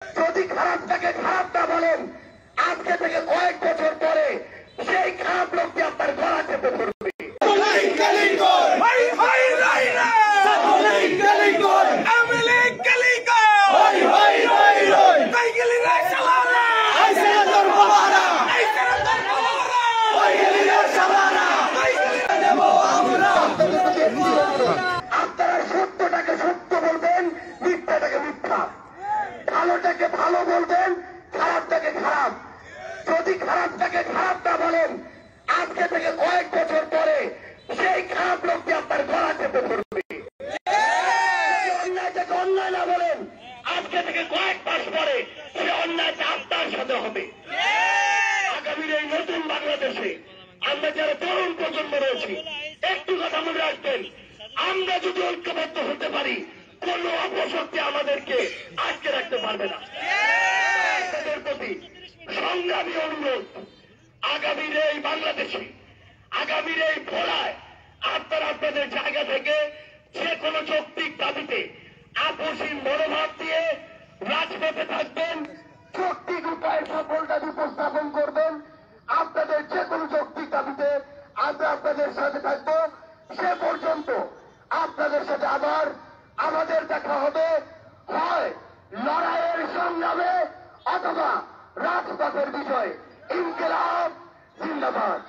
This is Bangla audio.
যদি খারাপটাকে খারাপ না বলেন, আজকে থেকে কয়েক বছর পরে সেই খারাপ লোকটি আপনার গলা চেপে ধরবে। আপনারা সত্যটাকে সত্য বলবেন, মিথ্যাটাকে মিথ্যা, ভালোটাকে ভালো বলবেন, খারাপটাকে খারাপ। যদি খারাপটাকে খারাপ না বলেন, আজকে থেকে কয়েক বছর পরে সেই খারাপ লোকটি আপনার গলা চেপে ধরবে। অন্যায়টাকে অন্যায় না বলেন, আজকে থেকে কয়েক মাস পরে সে অন্যায়টা আপনার সাথে হবে। আগামীর এই নতুন বাংলাদেশে আমরা যারা তরুণ প্রজন্ম রয়েছি, একটু কথা মনে রাখবেন, আমরা যদি ঐক্যবদ্ধ হতে পারি, কোন অপশক্তি আমাদেরকে আটকে রাখতে পারবে না। আপনাদের প্রতি সংগ্রামী অনুরোধ, আগামীর এই বাংলাদেশে, আগামীর এই ভোলায় আপনারা আপনাদের জায়গা থেকে যে কোনো যৌক্তিক দাবিতে আপসী মনোভাব দিয়ে রাজপথে থাকবেন, যৌক্তিক উপায়ে সকল দাবি উপস্থাপন করবেন। আপনাদের যে কোনো যৌক্তিক দাবিতে আমরা আপনাদের সাথে থাকবো। সে পর্যন্ত আপনাদের সাথে আবার আমাদের দেখা হবে, হয় লড়াইয়ের সংগ্রামে অথবা রাজপথের বিষয়ে। ইনকিলাব জিন্দাবাদ।